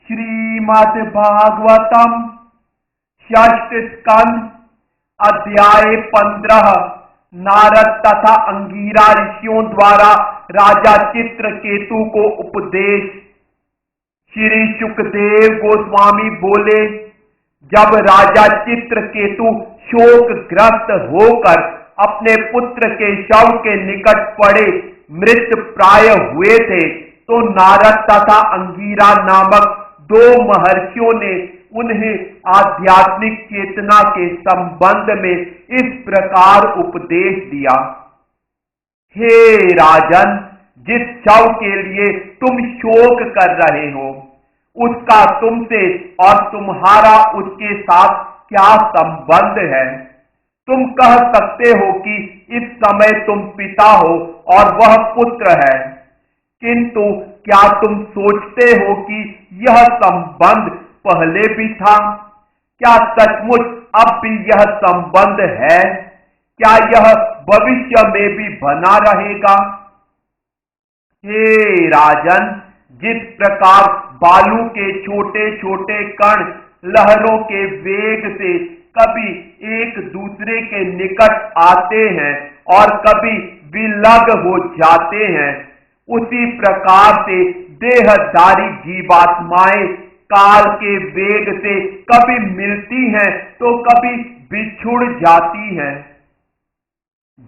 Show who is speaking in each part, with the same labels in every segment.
Speaker 1: श्रीमद् भागवतम षष्ठ स्कंध अध्याय 15 नारद तथा अंगिरा ऋषियों द्वारा राजा चित्रकेतु को उपदेश। श्री सुखदेव गोस्वामी बोले, जब राजा चित्रकेतु शोकग्रस्त होकर अपने पुत्र के शव के निकट पड़े मृत प्राय हुए थे, तो नारद तथा अंगिरा नामक दो महर्षियों ने उन्हें आध्यात्मिक चेतना के संबंध में इस प्रकार उपदेश दिया। हे राजन, जिस शव के लिए तुम शोक कर रहे हो, उसका तुमसे और तुम्हारा उसके साथ क्या संबंध है? तुम कह सकते हो कि इस समय तुम पिता हो और वह पुत्र है, किंतु क्या तुम सोचते हो कि यह संबंध पहले भी था? क्या सचमुच अब भी यह संबंध है? क्या यह भविष्य में भी बना रहेगा? हे राजन, जिस प्रकार बालू के छोटे छोटे कण लहरों के वेग से कभी एक दूसरे के निकट आते हैं और कभी विलग हो जाते हैं, उसी प्रकार से देहधारी जीवात्माएं काल के वेग से कभी मिलती हैं तो कभी बिछुड़ जाती हैं।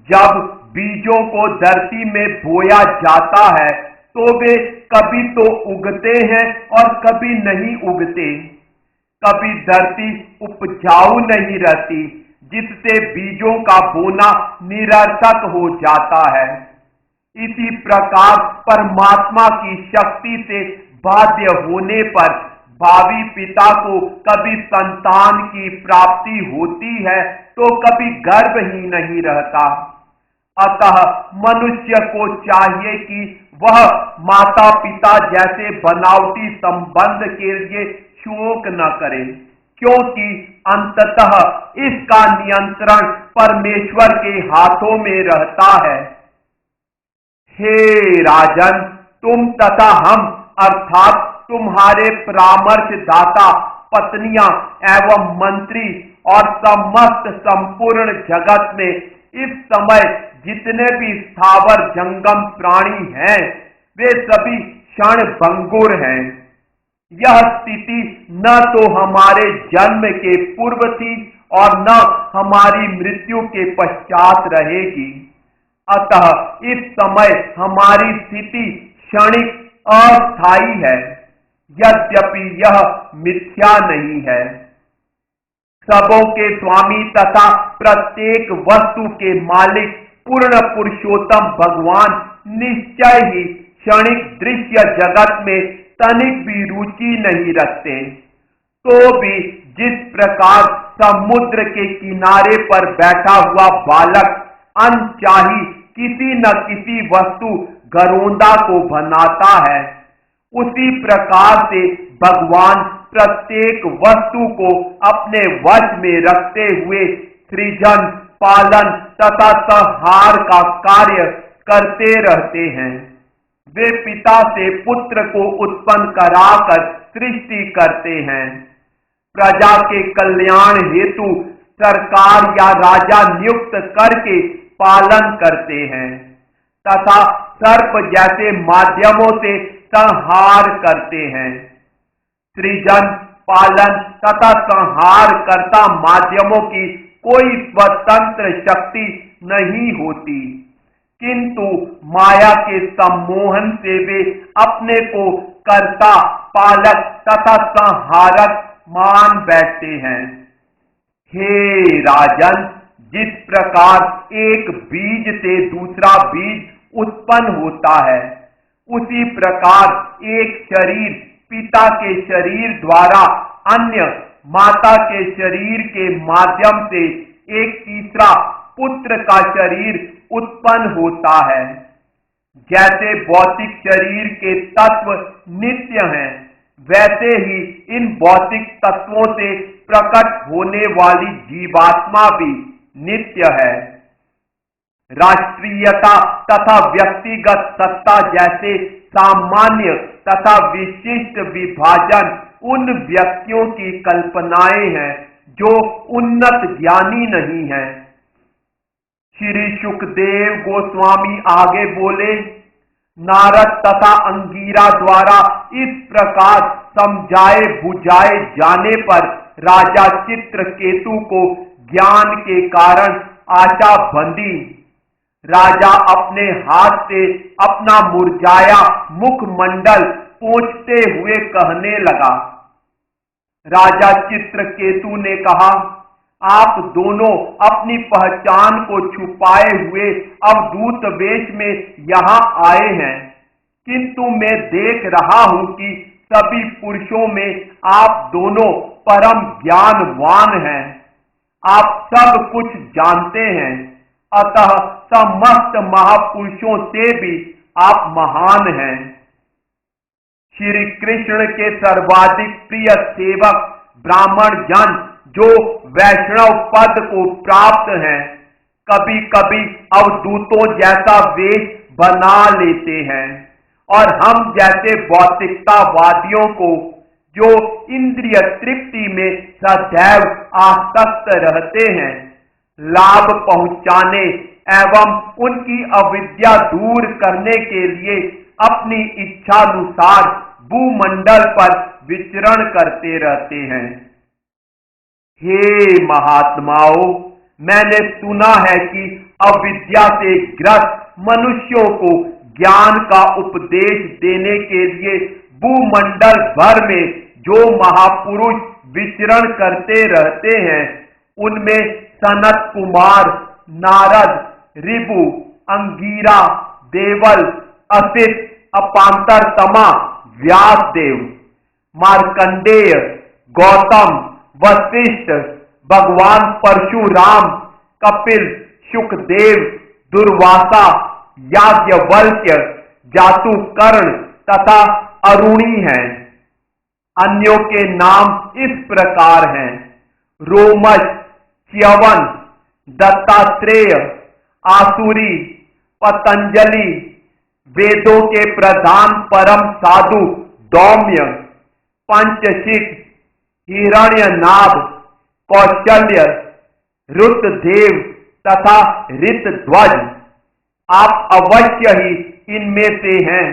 Speaker 1: जब बीजों को धरती में बोया जाता है तो वे कभी तो उगते हैं और कभी नहीं उगते। कभी धरती उपजाऊ नहीं रहती, जिससे बीजों का बोना निरर्थक हो जाता है। इसी प्रकार परमात्मा की शक्ति से बाध्य होने पर भावी पिता को कभी संतान की प्राप्ति होती है तो कभी गर्भ ही नहीं रहता। अतः मनुष्य को चाहिए कि वह माता पिता जैसे बनावटी संबंध के लिए शोक न करे, क्योंकि अंततः इसका नियंत्रण परमेश्वर के हाथों में रहता है। हे राजन, तुम तथा हम अर्थात तुम्हारे परामर्श दाता, पत्नियां एवं मंत्री और समस्त संपूर्ण जगत में इस समय जितने भी स्थावर जंगम प्राणी हैं, वे सभी क्षणभंगुर हैं। यह स्थिति न तो हमारे जन्म के पूर्व थी और न हमारी मृत्यु के पश्चात रहेगी। अतः इस समय हमारी स्थिति क्षणिक अस्थायी है, यद्यपि यह मिथ्या नहीं है। सबों के स्वामी तथा प्रत्येक वस्तु के मालिक पूर्ण पुरुषोत्तम भगवान निश्चय ही क्षणिक दृश्य जगत में तनिक भी रुचि नहीं रखते। तो भी जिस प्रकार समुद्र के किनारे पर बैठा हुआ बालक अनचाही किसी न किसी वस्तु गरोंदा को बनाता है, उसी प्रकार से भगवान प्रत्येक वस्तु को अपने वश में रखते हुए सृजन, पालन तथा संहार का कार्य करते रहते हैं। वे पिता से पुत्र को उत्पन्न कराकर सृष्टि करते हैं। प्रजा के कल्याण हेतु सरकार या राजा नियुक्त करके पालन करते हैं तथा सर्प जैसे माध्यमों से संहार करते हैं। सृजन, पालन तथा संहार करता माध्यमों की कोई स्वतंत्र शक्ति नहीं होती, किंतु माया के सम्मोहन से वे अपने को कर्ता, पालक तथा संहारक मान बैठते हैं। हे राजन, जिस प्रकार एक बीज से दूसरा बीज उत्पन्न होता है। उसी प्रकार एक शरीर पिता के शरीर द्वारा अन्य माता के शरीर के माध्यम से एक तीसरा पुत्र का शरीर उत्पन्न होता है। जैसे भौतिक शरीर के तत्व नित्य हैं, वैसे ही इन भौतिक तत्वों से प्रकट होने वाली जीवात्मा भी नित्य है। राष्ट्रीयता तथा व्यक्तिगत सत्ता जैसे सामान्य तथा विशिष्ट विभाजन उन व्यक्तियों की कल्पनाएं हैं जो उन्नत ज्ञानी नहीं हैं। श्री सुखदेव गोस्वामी आगे बोले, नारद तथा अंगीरा द्वारा इस प्रकार समझाए बुझाए जाने पर राजा चित्रकेतु को ज्ञान के कारण आशा बंधी। राजा अपने हाथ से अपना मुरझाया मुखमंडल पोंछते हुए कहने लगा। राजा चित्रकेतु ने कहा, आप दोनों अपनी पहचान को छुपाए हुए अवधूत वेश में यहां आए हैं, किंतु मैं देख रहा हूं कि सभी पुरुषों में आप दोनों परम ज्ञानवान हैं। आप सब कुछ जानते हैं, अतः समस्त महापुरुषों से भी आप महान हैं। श्री कृष्ण के सर्वाधिक प्रिय सेवक ब्राह्मण जन जो वैष्णव पद को प्राप्त हैं, कभी कभी अवधूतों जैसा वेश बना लेते हैं और हम जैसे भौतिकतावादियों को जो इंद्रिय तृप्ति में सदैव आसक्त रहते हैं, लाभ पहुंचाने एवं उनकी अविद्या दूर करने के लिए अपनी इच्छानुसार भूमंडल पर विचरण करते रहते हैं। हे महात्माओं, मैंने सुना है कि अविद्या से ग्रस्त मनुष्यों को ज्ञान का उपदेश देने के लिए भूमंडल भर में जो महापुरुष विचरण करते रहते हैं, उनमें सनत कुमार, नारद, ऋभु, अंगीरा, देवल, असित, अपांतरतमा, व्यासदेव, मार्कंडेय, गौतम, वशिष्ठ, भगवान परशुराम, कपिल, सुखदेव, दुर्वासा, याज्ञवल्क्य, जातुकर्ण तथा अरुणी हैं। अन्यों के नाम इस प्रकार हैं: रोमच, च्यवन, दत्तात्रेय, आसुरी, पतंजलि, वेदों के प्रधान परम साधु दौम्य, पंचशिख, हिरण्यनाभ, कौशल्य, रुतदेव तथा ऋतध्वज। आप अवश्य ही इनमें से हैं।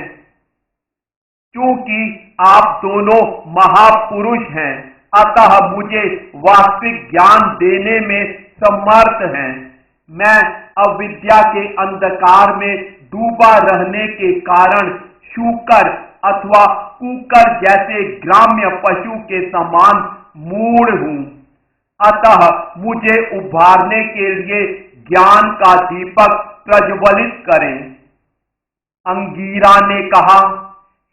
Speaker 1: क्योंकि आप दोनों महापुरुष हैं, अतः मुझे वास्तविक ज्ञान देने में समर्थ हैं। मैं अविद्या के अंधकार में डूबा रहने के कारण शूकर अथवा कुकर जैसे ग्राम्य पशु के समान मूढ़ हूं। अतः मुझे उभारने के लिए ज्ञान का दीपक प्रज्वलित करें। अंगीरा ने कहा,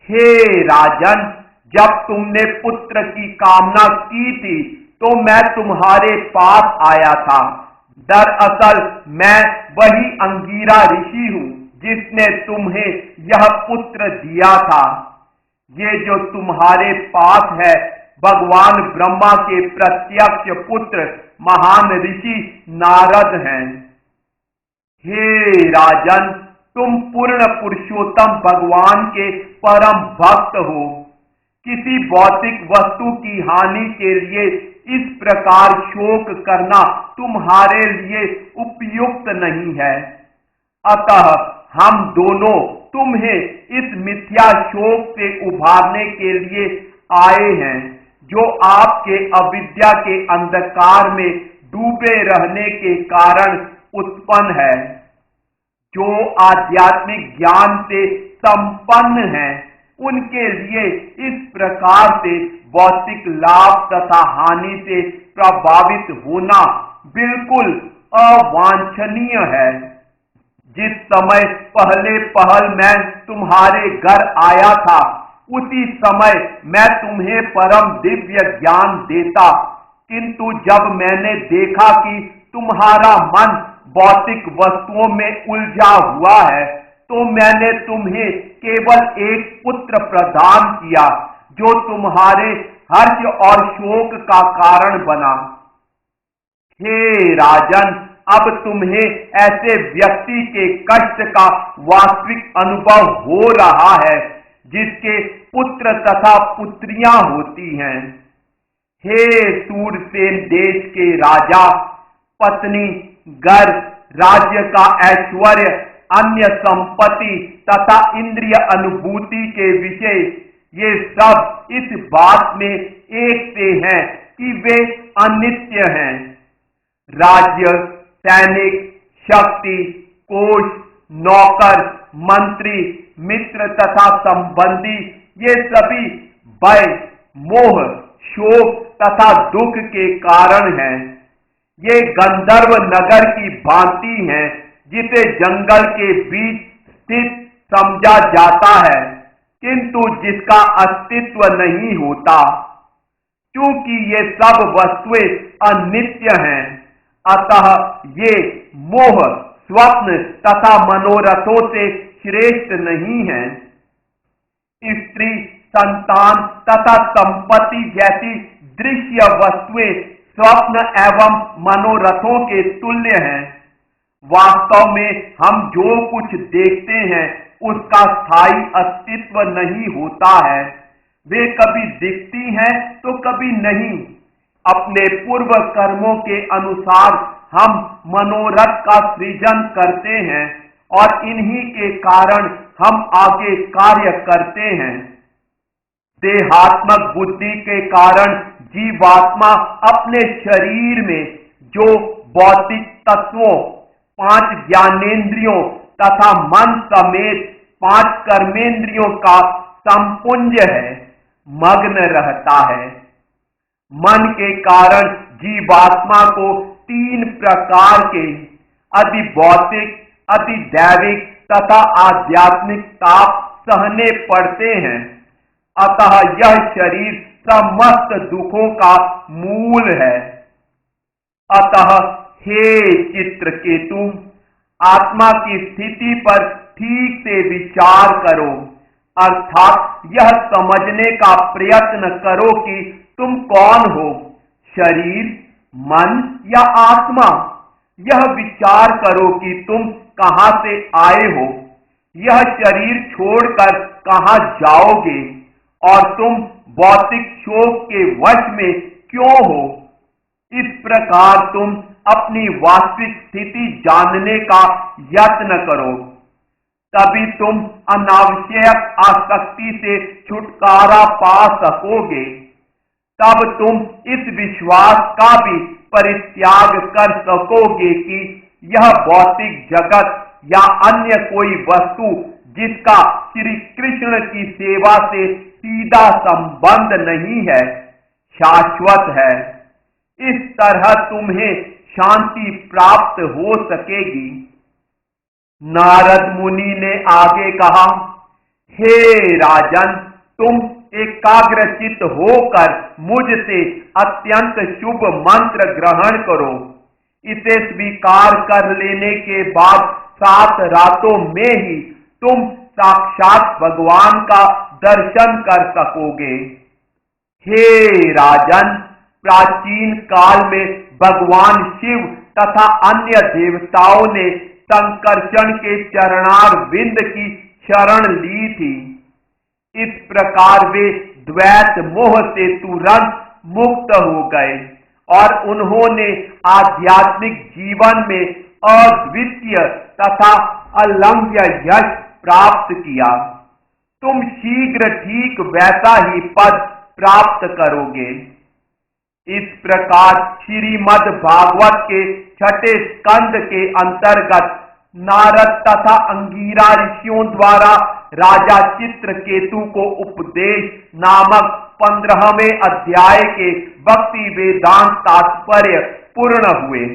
Speaker 1: हे राजन, जब तुमने पुत्र की कामना की थी तो मैं तुम्हारे पास आया था। दरअसल मैं वही अंगीरा ऋषि हूं जिसने तुम्हें यह पुत्र दिया था। ये जो तुम्हारे पास है, भगवान ब्रह्मा के प्रत्यक्ष पुत्र महान ऋषि नारद हैं। हे राजन, तुम पूर्ण पुरुषोत्तम भगवान के परम भक्त हो। किसी भौतिक वस्तु की हानि के लिए इस प्रकार शोक करना तुम्हारे लिए उपयुक्त नहीं है। अतः हम दोनों तुम्हें इस मिथ्या शोक से उभारने के लिए आए हैं, जो आपके अविद्या के अंधकार में डूबे रहने के कारण उत्पन्न है। जो आध्यात्मिक ज्ञान से संपन्न हैं, उनके लिए इस प्रकार से भौतिक लाभ तथा हानि से प्रभावित होना बिल्कुल अवांछनीय है। जिस समय पहले पहल मैं तुम्हारे घर आया था, उसी समय मैं तुम्हें परम दिव्य ज्ञान देता, किंतु जब मैंने देखा कि तुम्हारा मन भौतिक वस्तुओं में उलझा हुआ है, तो मैंने तुम्हें केवल एक पुत्र प्रदान किया, जो तुम्हारे हर्ष और शोक का कारण बना। हे राजन, अब तुम्हें ऐसे व्यक्ति के कष्ट का वास्तविक अनुभव हो रहा है, जिसके पुत्र तथा पुत्रियां होती हैं। हे सूरसेन देश के राजा, पत्नी, घर, राज्य का ऐश्वर्य, अन्य संपत्ति तथा इंद्रिय अनुभूति के विषय, ये सब इस बात में एक से हैं कि वे अनित्य हैं। राज्य, सैनिक, शक्ति, कोष, नौकर, मंत्री, मित्र तथा संबंधी, ये सभी भय, मोह, शोक तथा दुख के कारण हैं। ये गंधर्व नगर की भांति हैं, जिसे जंगल के बीच स्थित समझा जाता है, किंतु जिसका अस्तित्व नहीं होता। क्योंकि ये सब वस्तुएं अनित्य हैं, अतः ये मोह, स्वप्न तथा मनोरथों से श्रेष्ठ नहीं है। स्त्री, संतान तथा संपत्ति जैसी दृश्य वस्तुएं स्वप्न एवं मनोरथों के तुल्य हैं। वास्तव में हम जो कुछ देखते हैं, उसका स्थायी अस्तित्व नहीं होता है। वे कभी दिखती हैं तो कभी नहीं। अपने पूर्व कर्मों के अनुसार हम मनोरथ का सृजन करते हैं और इन्हीं के कारण हम आगे कार्य करते हैं। देहात्मक बुद्धि के कारण जीवात्मा अपने शरीर में जो भौतिक तत्वों, 5 ज्ञानेंद्रियों तथा मन समेत 5 कर्मेंद्रियों का संपुंज है, मग्न रहता है। मन के कारण जीवात्मा को 3 प्रकार के अति भौतिक, अति दैविक तथा आध्यात्मिक ताप सहने पड़ते हैं। अतः यह शरीर समस्त दुखों का मूल है। अतः हे चित्रकेतु, आत्मा की स्थिति पर ठीक से विचार करो, अर्थात यह समझने का प्रयत्न करो कि तुम कौन हो, शरीर, मन या आत्मा। यह विचार करो कि तुम कहां से आए हो, यह शरीर छोड़कर कहां जाओगे और तुम भौतिक शोक के वश में क्यों हो। इस प्रकार तुम अपनी वास्तविक स्थिति जानने का यत्न करो, तभी तुम अनावश्यक आसक्ति से छुटकारा पा सकोगे। तब तुम इस विश्वास का भी परित्याग कर सकोगे कि यह भौतिक जगत या अन्य कोई वस्तु जिसका श्री कृष्ण की सेवा से सीधा संबंध नहीं है, शाश्वत है। इस तरह तुम्हें शांति प्राप्त हो सकेगी। नारद मुनि ने आगे कहा, हे राजन, तुम एकाग्रचित्त होकर मुझसे अत्यंत शुभ मंत्र ग्रहण करो। इसे स्वीकार कर लेने के बाद 7 रातों में ही तुम साक्षात भगवान का दर्शन कर सकोगे। हे राजन, प्राचीन काल में भगवान शिव तथा अन्य देवताओं ने संकर्षण के चरणारविंद की शरण ली थी। इस प्रकार वे द्वैत मोह से तुरंत मुक्त हो गए और उन्होंने आध्यात्मिक जीवन में अद्वितीय तथा अलंघ्य यश प्राप्त किया। तुम शीघ्र ठीक वैसा ही पद प्राप्त करोगे। इस प्रकार श्रीमद् भागवत के 6ठे स्कंद के अंतर्गत नारद तथा अंगीरा ऋषियों द्वारा राजा चित्रकेतु को उपदेश नामक 15वें अध्याय के भक्ति वेदांत तात्पर्य पूर्ण हुए।